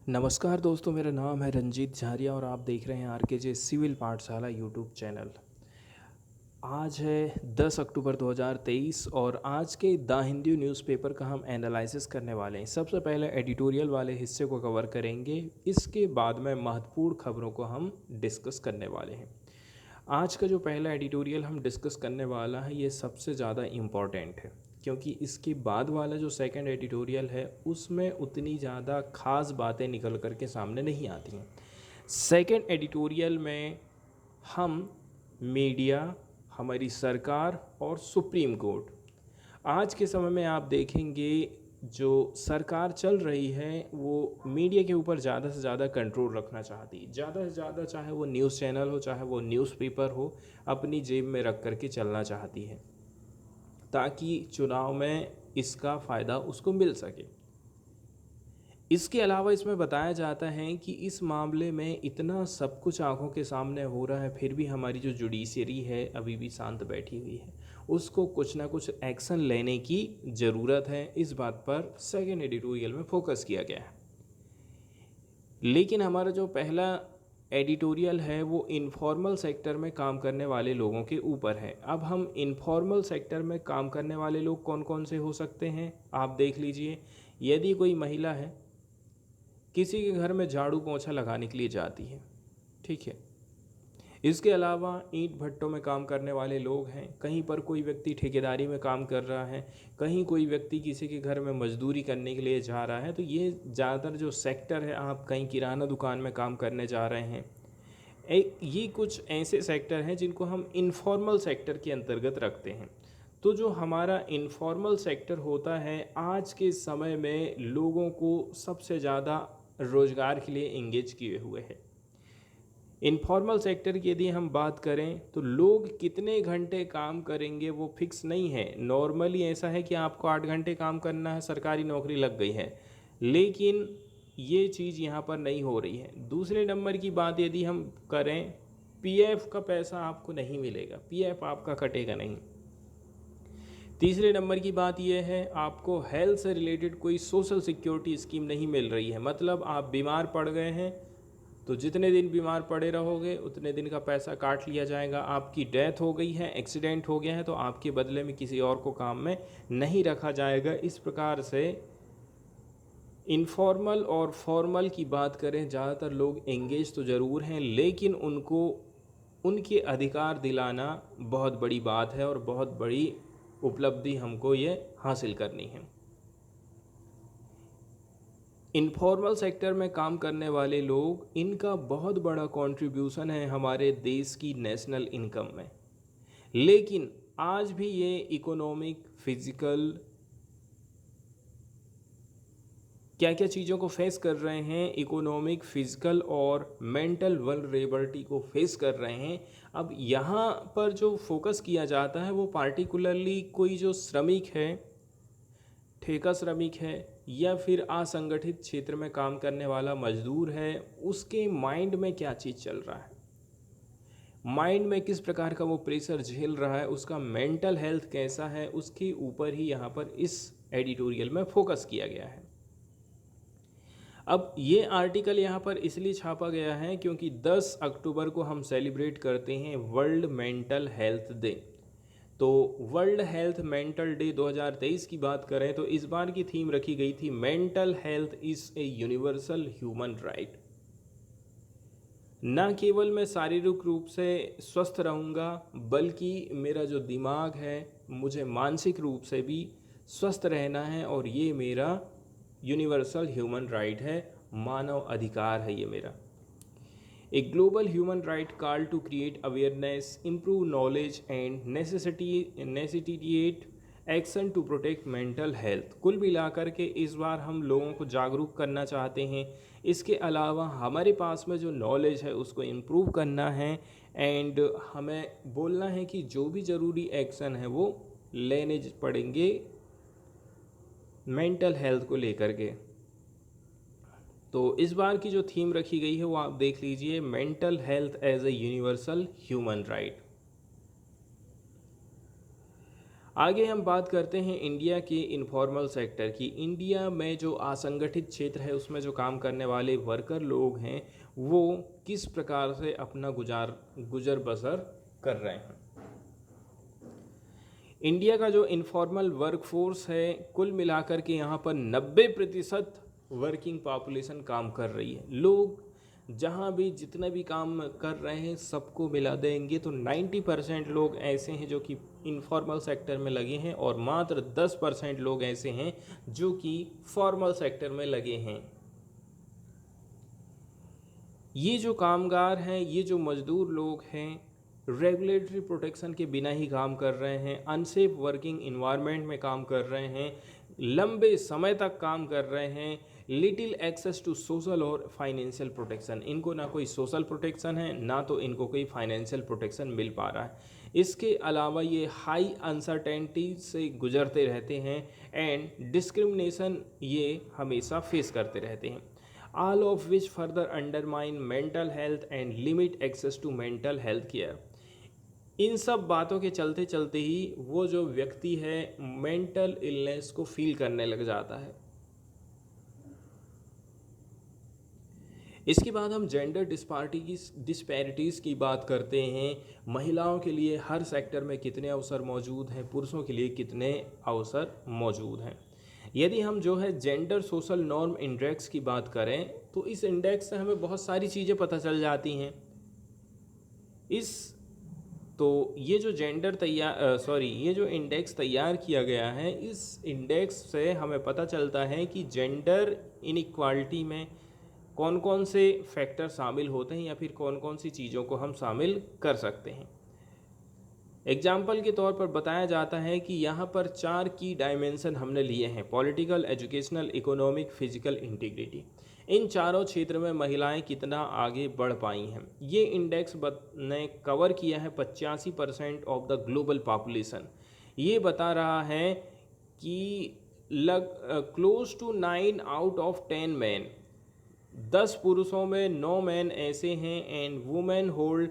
नमस्कार दोस्तों, मेरा नाम है रंजीत झारिया और आप देख रहे हैं आरकेजे सिविल पाठशाला यूट्यूब चैनल। आज है 10 अक्टूबर 2023 और आज के द हिंदू न्यूज़पेपर का हम एनालिसिस करने वाले हैं। सबसे पहले एडिटोरियल वाले हिस्से को कवर करेंगे, इसके बाद में महत्वपूर्ण खबरों को हम डिस्कस करने वाले हैं। आज का जो पहला एडिटोरियल हम डिस्कस करने वाला है ये सबसे ज़्यादा इम्पॉर्टेंट है, क्योंकि इसके बाद वाला जो सेकंड एडिटोरियल है उसमें उतनी ज़्यादा खास बातें निकल कर के सामने नहीं आती हैं। सेकंड एडिटोरियल में हम मीडिया, हमारी सरकार और सुप्रीम कोर्ट, आज के समय में आप देखेंगे जो सरकार चल रही है वो मीडिया के ऊपर ज़्यादा से ज़्यादा कंट्रोल रखना चाहती है। ज़्यादा से ज़्यादा, चाहे वो न्यूज़ चैनल हो चाहे वो न्यूज़पेपर हो, अपनी जेब में रख कर के चलना चाहती है ताकि चुनाव में इसका फ़ायदा उसको मिल सके। इसके अलावा इसमें बताया जाता है कि इस मामले में इतना सब कुछ आंखों के सामने हो रहा है, फिर भी हमारी जो जुडिशरी है अभी भी शांत बैठी हुई है। उसको कुछ ना कुछ एक्शन लेने की ज़रूरत है। इस बात पर सेकेंड एडिटोरियल में फोकस किया गया है। लेकिन हमारा जो पहला एडिटोरियल है वो इनफॉर्मल सेक्टर में काम करने वाले लोगों के ऊपर है। अब हम इनफॉर्मल सेक्टर में काम करने वाले लोग कौन कौन से हो सकते हैं आप देख लीजिए। यदि कोई महिला है, किसी के घर में झाड़ू पोंछा लगाने के लिए जाती है, ठीक है। इसके अलावा ईंट भट्टों में काम करने वाले लोग हैं, कहीं पर कोई व्यक्ति ठेकेदारी में काम कर रहा है, कहीं कोई व्यक्ति किसी के घर में मजदूरी करने के लिए जा रहा है। तो ये ज़्यादातर जो सेक्टर है, आप कहीं किराना दुकान में काम करने जा रहे हैं, ये कुछ ऐसे सेक्टर हैं जिनको हम इनफॉर्मल सेक्टर के अंतर्गत रखते हैं। तो जो हमारा इनफॉर्मल सेक्टर होता है आज के समय में लोगों को सबसे ज़्यादा रोज़गार के लिए इंगेज किए हुए है। इनफॉर्मल सेक्टर की यदि हम बात करें तो लोग कितने घंटे काम करेंगे वो फिक्स नहीं है। नॉर्मली ऐसा है कि आपको 8 घंटे काम करना है, सरकारी नौकरी लग गई है, लेकिन ये चीज़ यहाँ पर नहीं हो रही है। दूसरे नंबर की बात यदि हम करें, पीएफ का पैसा आपको नहीं मिलेगा, पीएफ आपका कटेगा नहीं। तीसरे नंबर की बात यह है, आपको हेल्थ से रिलेटेड कोई सोशल सिक्योरिटी स्कीम नहीं मिल रही है। मतलब आप बीमार पड़ गए हैं तो जितने दिन बीमार पड़े रहोगे उतने दिन का पैसा काट लिया जाएगा। आपकी डेथ हो गई है, एक्सीडेंट हो गया है, तो आपके बदले में किसी और को काम में नहीं रखा जाएगा। इस प्रकार से इनफॉर्मल और फॉर्मल की बात करें, ज़्यादातर लोग एंगेज तो ज़रूर हैं, लेकिन उनको उनके अधिकार दिलाना बहुत बड़ी बात है और बहुत बड़ी उपलब्धि हमको ये हासिल करनी है। इनफॉर्मल सेक्टर में काम करने वाले लोग, इनका बहुत बड़ा कंट्रीब्यूशन है हमारे देश की नेशनल इनकम में। लेकिन आज भी ये इकोनॉमिक, फिजिकल, क्या क्या चीज़ों को फेस कर रहे हैं, इकोनॉमिक, फिजिकल और मेंटल वल्नरेबिलिटी को फेस कर रहे हैं। अब यहाँ पर जो फोकस किया जाता है वो पार्टिकुलरली कोई जो श्रमिक है, ठेका श्रमिक है या फिर असंगठित क्षेत्र में काम करने वाला मजदूर है, उसके माइंड में क्या चीज़ चल रहा है, माइंड में किस प्रकार का वो प्रेशर झेल रहा है, उसका मेंटल हेल्थ कैसा है, उसके ऊपर ही यहाँ पर इस एडिटोरियल में फोकस किया गया है। अब ये आर्टिकल यहाँ पर इसलिए छापा गया है क्योंकि 10 अक्टूबर को हम सेलिब्रेट करते हैं वर्ल्ड मेंटल हेल्थ डे। तो वर्ल्ड हेल्थ मेंटल डे 2023 की बात करें तो इस बार की थीम रखी गई थी mental health is a universal human right. न केवल मैं शारीरिक रूप से स्वस्थ रहूँगा, बल्कि मेरा जो दिमाग है, मुझे मानसिक रूप से भी स्वस्थ रहना है और ये मेरा यूनिवर्सल ह्यूमन राइट है, मानव अधिकार है ये मेरा। A global human right call to create awareness, improve knowledge and necessitate action to protect mental health. कुल मिलाकर के इस बार हम लोगों को जागरूक करना चाहते हैं। इसके अलावा हमारे पास में जो नॉलेज है उसको इम्प्रूव करना है एंड हमें बोलना है कि जो भी ज़रूरी एक्शन है वो लेने पड़ेंगे मेंटल हेल्थ को लेकर के। तो इस बार की जो थीम रखी गई है वो आप देख लीजिए, mental health as a universal human right. आगे हम बात करते हैं इंडिया के इनफॉर्मल सेक्टर की। इंडिया में जो असंगठित क्षेत्र है उसमें जो काम करने वाले वर्कर लोग हैं वो किस प्रकार से अपना गुजर बसर कर रहे हैं। इंडिया का जो इनफॉर्मल वर्कफोर्स है कुल मिलाकर के यहाँ पर 90% वर्किंग पॉपुलेशन काम कर रही है। लोग जहाँ भी जितने भी काम कर रहे हैं सबको मिला देंगे तो 90% लोग ऐसे हैं जो कि इनफॉर्मल सेक्टर में लगे हैं और मात्र 10% लोग ऐसे हैं जो कि फॉर्मल सेक्टर में लगे हैं। ये जो कामगार हैं, ये जो मजदूर लोग हैं, रेगुलेटरी प्रोटेक्शन के बिना ही काम कर रहे हैं, अनसेफ वर्किंग इन्वायरमेंट में काम कर रहे हैं, लंबे समय तक काम कर रहे हैं, लिटिल एक्सेस टू सोशल और फाइनेंशियल प्रोटेक्शन। इनको ना कोई सोशल प्रोटेक्शन है ना तो इनको कोई फाइनेंशियल प्रोटेक्शन मिल पा रहा है। इसके अलावा ये हाई अनसर्टेनिटी से गुजरते रहते हैं एंड डिस्क्रिमिनेशन ये हमेशा फेस करते रहते हैं। all of which further undermine mental health and limit access to mental health care। इन सब बातों के चलते चलते ही वो जो व्यक्ति है मेंटल इलनेस को फील करने लग जाता है। इसके बाद हम जेंडर डिस्पैरिटीज़ की बात करते हैं। महिलाओं के लिए हर सेक्टर में कितने अवसर मौजूद हैं, पुरुषों के लिए कितने अवसर मौजूद हैं। यदि हम जो है जेंडर सोशल नॉर्म इंडेक्स की बात करें तो इस इंडेक्स से हमें बहुत सारी चीज़ें पता चल जाती हैं। ये जो ये जो इंडेक्स तैयार किया गया है, इस इंडेक्स से हमें पता चलता है कि जेंडर इनइक्वालिटी में कौन कौन से फैक्टर शामिल होते हैं या फिर कौन कौन सी चीज़ों को हम शामिल कर सकते हैं। एग्जाम्पल के तौर पर बताया जाता है कि यहाँ पर 4 की डायमेंशन हमने लिए हैं: political, educational, economic, physical, integrity. इन चारों क्षेत्र में महिलाएं कितना आगे बढ़ पाई हैं। ये इंडेक्स ने कवर किया है 85% ऑफ द ग्लोबल पॉपुलेशन। ये बता रहा है कि close to 9 out of 10 man, 10 पुरुषों में 9 मैन ऐसे हैं and women hold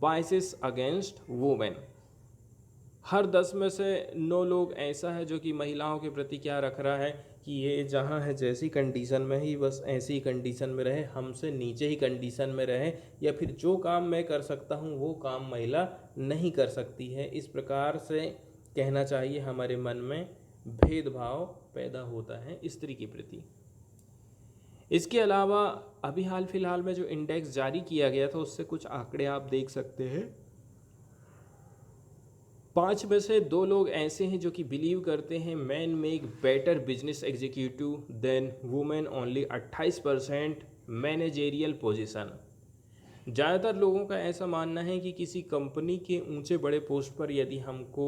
biases against women. हर 10 में से 9 लोग ऐसा है जो कि महिलाओं के प्रति क्या रख रहा है कि ये जहाँ है जैसी कंडीशन में ही बस ऐसी कंडीशन में रहे, हमसे नीचे ही कंडीशन में रहे, या फिर जो काम मैं कर सकता हूँ वो काम महिला नहीं कर सकती है। इस प्रकार से कहना चाहिए हमारे मन में भेदभाव पैदा होता है स्त्री के प्रति। इसके अलावा अभी हाल फिलहाल में जो इंडेक्स जारी किया गया था उससे कुछ आंकड़े आप देख सकते हैं। 5 में से 2 लोग ऐसे हैं जो कि बिलीव करते हैं man make better business executive than women, only 28% managerial position. ज़्यादातर लोगों का ऐसा मानना है कि किसी कंपनी के ऊंचे बड़े पोस्ट पर यदि हमको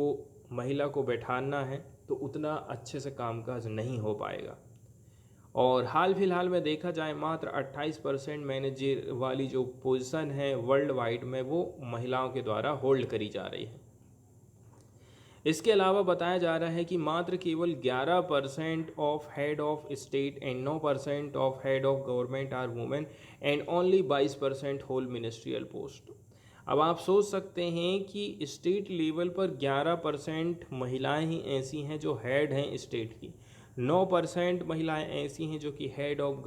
महिला को बैठाना है तो उतना अच्छे से कामकाज नहीं हो पाएगा। और हाल फिलहाल में देखा जाए मात्र 28% मैनेजर वाली जो पोजीशन है वर्ल्ड वाइड में वो महिलाओं के द्वारा होल्ड करी जा रही है। इसके अलावा बताया जा रहा है कि मात्र केवल 11% of head of state and 9% of head of government are women and only 22% hold ministerial post. अब आप सोच सकते हैं कि स्टेट लेवल पर 11% महिलाएं ही ऐसी हैं जो हेड हैं स्टेट की, 9% महिलाएं ऐसी हैं जो कि हेड ऑफ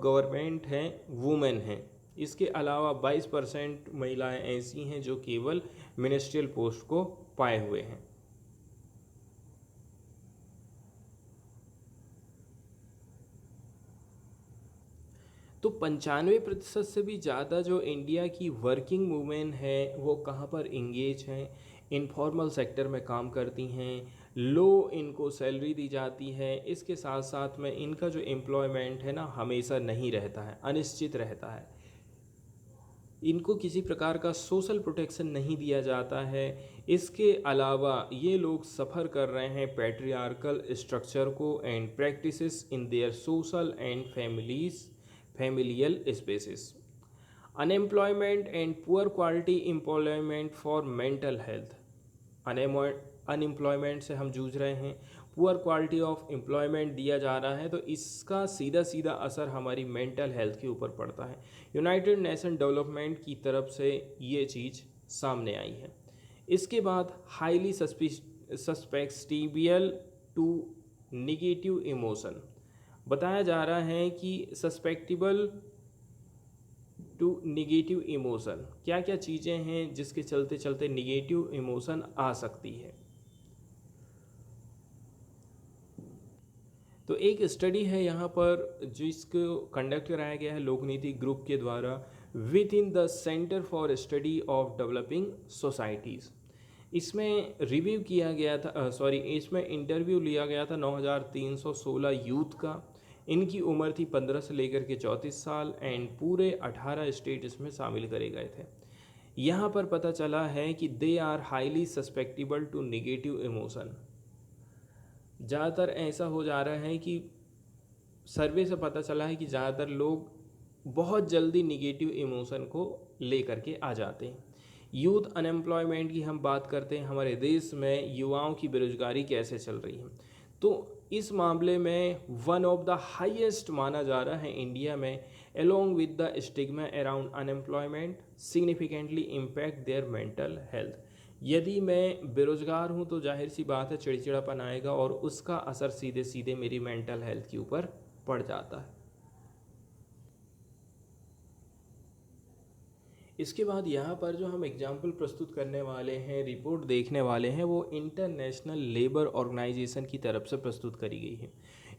गवर्नमेंट हैं, वुमेन हैं। इसके अलावा 22% महिलाएं ऐसी हैं जो केवल मिनिस्ट्रियल पोस्ट को पाए हुए हैं। तो 95% से भी ज़्यादा जो इंडिया की वर्किंग वुमेन है वो कहाँ पर इंगेज हैं, इनफॉर्मल सेक्टर में काम करती हैं, लो इनको सैलरी दी जाती है। इसके साथ साथ में इनका जो एम्प्लॉयमेंट है ना हमेशा नहीं रहता है, अनिश्चित रहता है। इनको किसी प्रकार का सोशल प्रोटेक्शन नहीं दिया जाता है। इसके अलावा ये लोग सफ़र कर रहे हैं पैट्रियार्कल स्ट्रक्चर को and practices in their social and familial spaces, unemployment and poor quality employment for mental health, unemployment से हम जूझ रहे हैं, पुअर क्वालिटी ऑफ एम्प्लॉयमेंट दिया जा रहा है, तो इसका सीधा सीधा असर हमारी मेंटल हेल्थ के ऊपर पड़ता है। यूनाइटेड नेशन डेवलपमेंट की तरफ से ये चीज़ सामने आई है। इसके बाद हाईली सस्पेक्टिबियल टू निगेटिव इमोशन बताया जा रहा है कि सस्पेक्टिबल टू निगेटिव इमोशन क्या क्या चीज़ें हैं जिसके चलते चलते निगेटिव इमोशन आ सकती है। तो एक स्टडी है यहाँ पर जिसको कंडक्ट कराया गया है लोकनीति ग्रुप के द्वारा with in the centre for study of developing societies. इसमें रिव्यू किया गया था इसमें इंटरव्यू लिया गया था 9316 यूथ का। इनकी उम्र थी 15 से लेकर के 34 साल एंड पूरे 18 स्टेट इसमें शामिल करे गए थे। यहाँ पर पता चला है कि they are highly susceptible to negative emotion. ज़्यादातर ऐसा हो जा रहा है कि सर्वे से पता चला है कि ज़्यादातर लोग बहुत जल्दी निगेटिव इमोशन को लेकर के आ जाते हैं। यूथ अनएम्प्लॉयमेंट की हम बात करते हैं, हमारे देश में युवाओं की बेरोजगारी कैसे चल रही है, तो इस मामले में वन ऑफ द हाईएस्ट माना जा रहा है इंडिया में। Along with the stigma around unemployment significantly impact their mental health. यदि मैं बेरोजगार हूँ तो जाहिर सी बात है चिड़चिड़ापन आएगा और उसका असर सीधे सीधे मेरी मेंटल हेल्थ के ऊपर पड़ जाता है। इसके बाद यहाँ पर जो हम एग्जाम्पल प्रस्तुत करने वाले हैं, रिपोर्ट देखने वाले हैं, वो इंटरनेशनल लेबर ऑर्गेनाइजेशन की तरफ से प्रस्तुत करी गई है।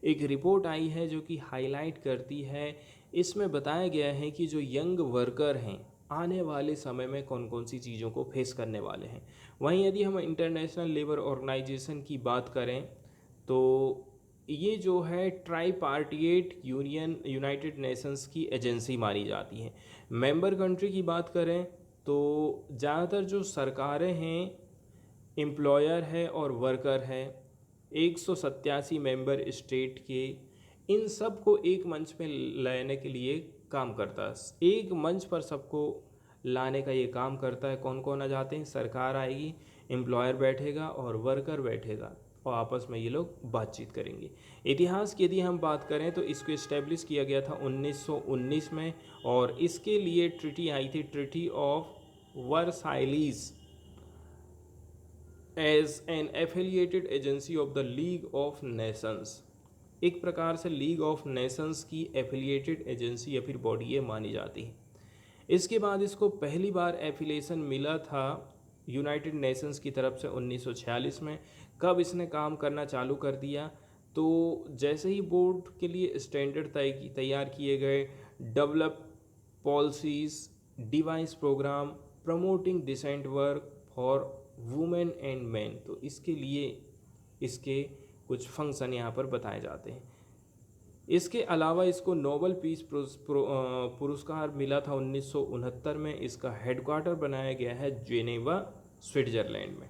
एक रिपोर्ट आई है जो कि हाईलाइट करती है, इसमें बताया गया है कि जो यंग वर्कर हैं आने वाले समय में कौन कौन सी चीज़ों को फेस करने वाले हैं। वहीं यदि हम इंटरनेशनल लेबर ऑर्गेनाइजेशन की बात करें तो ये जो है ट्राईपार्टिएट यूनियन यूनाइटेड नेशंस की एजेंसी मानी जाती है। मेंबर कंट्री की बात करें तो ज़्यादातर जो सरकारें हैं, एम्प्लॉयर है और वर्कर है, 187 मेंबर स्टेट के, इन सब को एक मंच पे लाने के लिए काम करता है। एक मंच पर सबको लाने का ये काम करता है। कौन कौन आ जाते हैं? सरकार आएगी, एम्प्लॉयर बैठेगा और वर्कर बैठेगा और आपस में ये लोग बातचीत करेंगे। इतिहास की यदि हम बात करें तो इसको इस्टेब्लिश किया गया था 1919 में और इसके लिए ट्रिटी आई थी, treaty of Versailles, as an affiliated agency of the League of Nations. एक प्रकार से लीग ऑफ नेशंस की एफिलिएटेड एजेंसी या फिर बॉडी ये मानी जाती है। इसके बाद इसको पहली बार एफिलिएशन मिला था यूनाइटेड नेशंस की तरफ से 1946 में। कब इसने काम करना चालू कर दिया? तो जैसे ही बोर्ड के लिए स्टैंडर्ड तैयार किए गए, develop policies, devise programme promoting decent work for women and man, तो इसके लिए इसके कुछ फंक्शन यहाँ पर बताए जाते हैं। इसके अलावा इसको नोबेल पीस पुरस्कार मिला था 1969 में। इसका हेडक्वार्टर बनाया गया है जेनेवा, स्विट्जरलैंड में।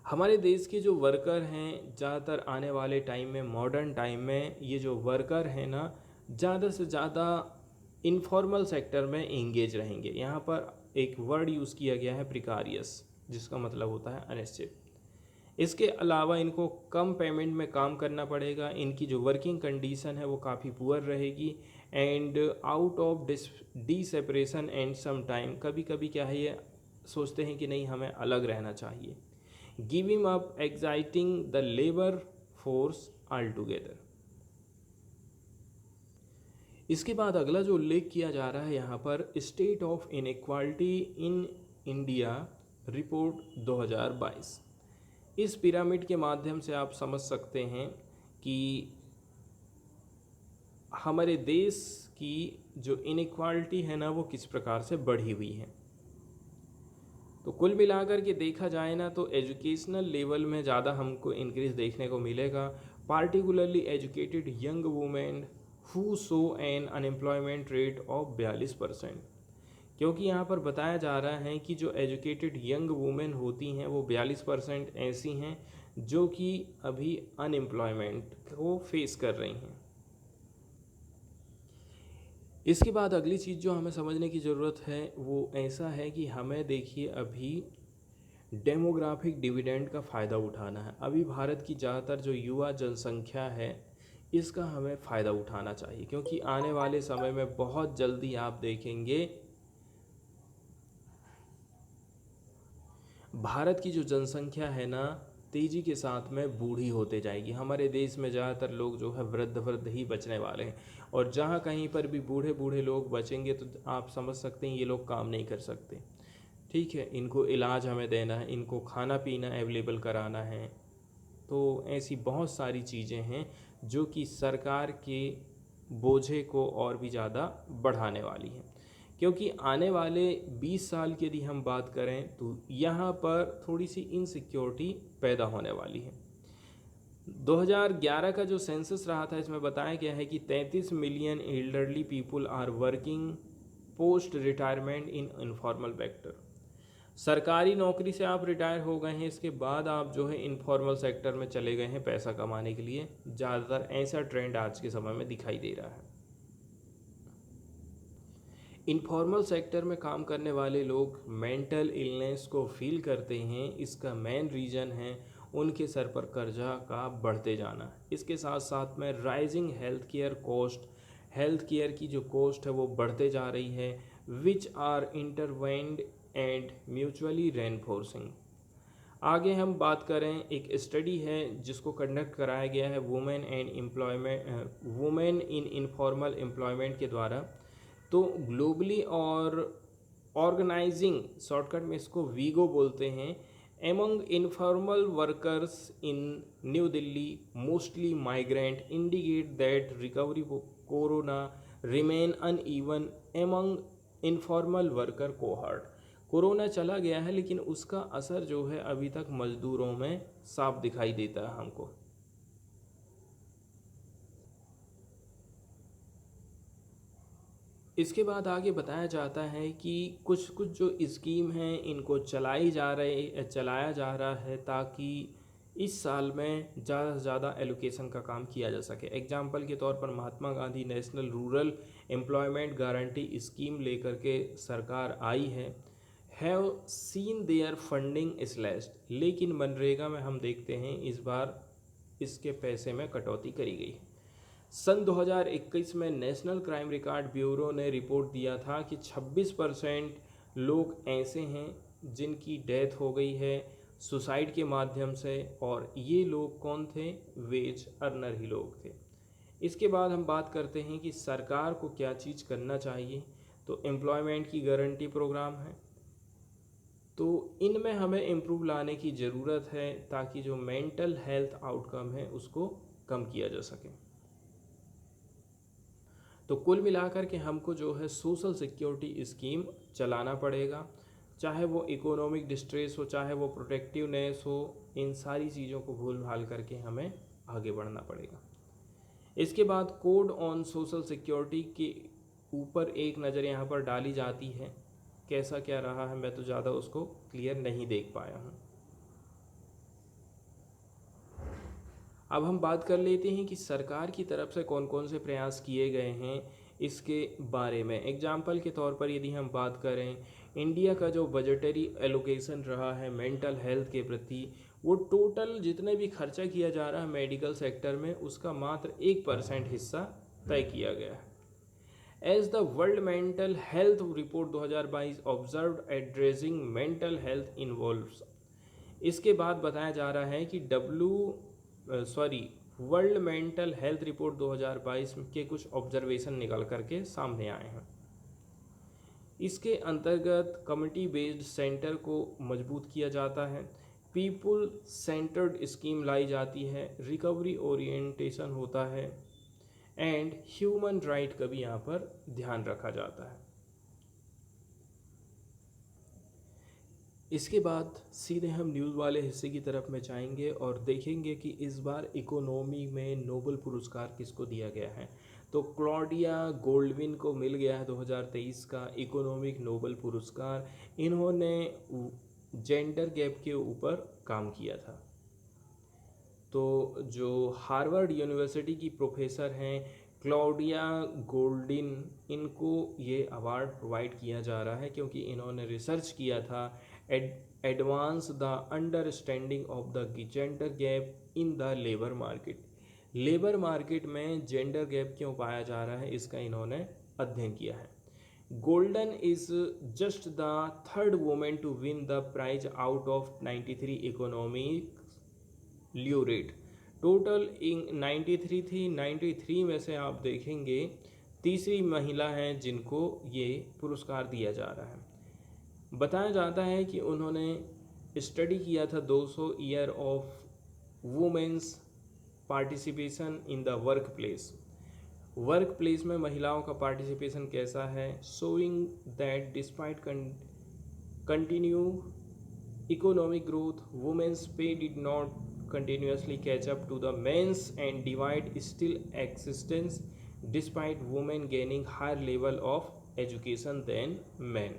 हमारे देश के जो वर्कर हैं ज़्यादातर आने वाले टाइम में, मॉडर्न टाइम में, ये जो वर्कर हैं ना ज़्यादा से ज़्यादा इनफॉर्मल सेक्टर में एंगेज रहेंगे। यहाँ पर एक वर्ड यूज़ किया गया है प्रिकारियस, जिसका मतलब होता है अनिश्चित। इसके अलावा इनको कम पेमेंट में काम करना पड़ेगा, इनकी जो वर्किंग कंडीशन है वो काफ़ी पुअर रहेगी and out of the separation and some time, कभी कभी क्या है ये सोचते हैं कि नहीं हमें अलग रहना चाहिए। Giving up exciting the labour force all together. इसके बाद अगला जो उल्लेख किया जा रहा है यहाँ पर, state of inequality in India report 2022। इस पिरामिड के माध्यम से आप समझ सकते हैं कि हमारे देश की जो इनइक्वालिटी है ना वो किस प्रकार से बढ़ी हुई है। तो कुल मिलाकर के देखा जाए ना तो एजुकेशनल लेवल में ज़्यादा हमको इंक्रीज देखने को मिलेगा, particularly educated young women who saw an unemployment rate of 42%। क्योंकि यहाँ पर बताया जा रहा है कि जो एजुकेटेड यंग वुमेन होती हैं वो 42% ऐसी हैं जो कि अभी अनएम्प्लॉयमेंट को फेस कर रही हैं। इसके बाद अगली चीज़ जो हमें समझने की ज़रूरत है वो ऐसा है कि हमें देखिए अभी डेमोग्राफिक डिविडेंड का फ़ायदा उठाना है। अभी भारत की ज़्यादातर जो युवा जनसंख्या है इसका हमें फ़ायदा उठाना चाहिए, क्योंकि आने वाले समय में बहुत जल्दी आप देखेंगे भारत की जो जनसंख्या है ना तेज़ी के साथ में बूढ़ी होते जाएगी। हमारे देश में ज़्यादातर लोग जो है वृद्ध ही बचने वाले हैं, और जहाँ कहीं पर भी बूढ़े बूढ़े लोग बचेंगे तो आप समझ सकते हैं ये लोग काम नहीं कर सकते। ठीक है, इनको इलाज हमें देना है, इनको खाना पीना अवेलेबल कराना है। तो ऐसी बहुत सारी चीज़ें हैं जो कि सरकार के बोझे को और भी ज़्यादा बढ़ाने वाली हैं, क्योंकि आने वाले 20 साल की यदि हम बात करें तो यहाँ पर थोड़ी सी इनसिक्योरिटी पैदा होने वाली है। 2011 का जो सेंसस रहा था इसमें बताया गया है कि 33 million elderly people are working post retirement in informal sector. सरकारी नौकरी से आप रिटायर हो गए हैं, इसके बाद आप जो है इनफॉर्मल सेक्टर में चले गए हैं पैसा कमाने के लिए। ज़्यादातर ऐसा ट्रेंड आज के समय में दिखाई दे रहा है। इनफॉर्मल सेक्टर में काम करने वाले लोग मेंटल इलनेस को फील करते हैं। इसका मेन रीज़न है उनके सर पर कर्जा का बढ़ते जाना। इसके साथ साथ में राइजिंग हेल्थ केयर की जो कॉस्ट है वो बढ़ते जा रही है, which are intertwined and mutually reinforcing. आगे हम बात करें, एक स्टडी है जिसको कंडक्ट कराया गया है वुमेन इन इनफॉर्मल एम्प्लॉयमेंट के द्वारा। तो ग्लोबली और ऑर्गेनाइजिंग, शॉर्टकट में इसको वीगो बोलते हैं, among informal workers in new Delhi mostly migrant indicate that recovery corona remain uneven among informal worker cohort. Corona चला गया है लेकिन उसका असर जो है अभी तक मजदूरों में साफ दिखाई देता है हमको। इसके बाद आगे बताया जाता है कि कुछ कुछ जो स्कीम हैं इनको चलाया जा रहा है ताकि इस साल में ज़्यादा से ज़्यादा एलोकेशन का काम किया जा सके। एग्जाम्पल के तौर पर Mahatma Gandhi national rural employment guarantee scheme लेकर के सरकार आई है, have seen their funding slashed, लेकिन मनरेगा में हम देखते हैं इस बार इसके पैसे में कटौती करी गई। सन 2021 में नेशनल क्राइम रिकॉर्ड ब्यूरो ने रिपोर्ट दिया था कि 26% लोग ऐसे हैं जिनकी डेथ हो गई है सुसाइड के माध्यम से, और ये लोग कौन थे? वेज अर्नर ही लोग थे। इसके बाद हम बात करते हैं कि सरकार को क्या चीज़ करना चाहिए। तो एम्प्लॉयमेंट की गारंटी प्रोग्राम है, तो इनमें हमें इम्प्रूव लाने की ज़रूरत है ताकि जो मेंटल हेल्थ आउटकम है उसको कम किया जा सके। तो कुल मिलाकर के हमको जो है सोशल सिक्योरिटी स्कीम चलाना पड़ेगा, चाहे वो इकोनॉमिक डिस्ट्रेस हो, चाहे वो प्रोटेक्टिवनेस हो, इन सारी चीज़ों को भूल भाल करके हमें आगे बढ़ना पड़ेगा। इसके बाद कोड ऑन सोशल सिक्योरिटी के ऊपर एक नज़र यहाँ पर डाली जाती है। कैसा क्या रहा है मैं तो ज़्यादा उसको क्लियर नहीं देख पाया हूँ। अब हम बात कर लेते हैं कि सरकार की तरफ से कौन कौन से प्रयास किए गए हैं इसके बारे में। एग्जाम्पल के तौर पर यदि हम बात करें, इंडिया का जो बजटरी एलोकेशन रहा है मेंटल हेल्थ के प्रति, वो टोटल जितने भी खर्चा किया जा रहा है मेडिकल सेक्टर में उसका मात्र 1% हिस्सा तय किया गया है। As the world mental health report 2022 observed addressing mental health involves. इसके बाद बताया जा रहा है कि वर्ल्ड मेंटल हेल्थ रिपोर्ट 2022 के कुछ ऑब्जर्वेशन निकल करके सामने आए हैं। इसके अंतर्गत कम्युनिटी बेस्ड सेंटर को मजबूत किया जाता है, पीपल सेंटर्ड स्कीम लाई जाती है, रिकवरी ओरिएंटेशन होता है, एंड ह्यूमन राइट का भी यहाँ पर ध्यान रखा जाता है। इसके बाद सीधे हम न्यूज़ वाले हिस्से की तरफ में जाएंगे और देखेंगे कि इस बार इकोनॉमी में नोबेल पुरस्कार किसको दिया गया है। तो क्लॉडिया गोल्डविन को मिल गया है 2023 का इकोनॉमिक नोबेल पुरस्कार। इन्होंने जेंडर गैप के ऊपर काम किया था। तो जो हार्वर्ड यूनिवर्सिटी की प्रोफेसर हैं क्लॉडिया गोल्डिन, इनको ये अवार्ड प्रोवाइड किया जा रहा है क्योंकि इन्होंने रिसर्च किया था advance the understanding of the gender gap in the labour market. Labour market में जेंडर गैप क्यों पाया जा रहा है, इसका इन्होंने अध्ययन किया है। Goldin is just the third women to win the prize out of 93 economic laureate. Total इन 93 थी, 93 में से आप देखेंगे तीसरी महिला हैं जिनको ये पुरस्कार दिया जा रहा है। बताया जाता है कि उन्होंने स्टडी किया था 200 year of women's participation in the work place. Work place में महिलाओं का पार्टिसिपेशन कैसा है, showing that despite continue economic growth women's pay did not continuously catch up to the men's and divide still existence despite women gaining higher level of education than men।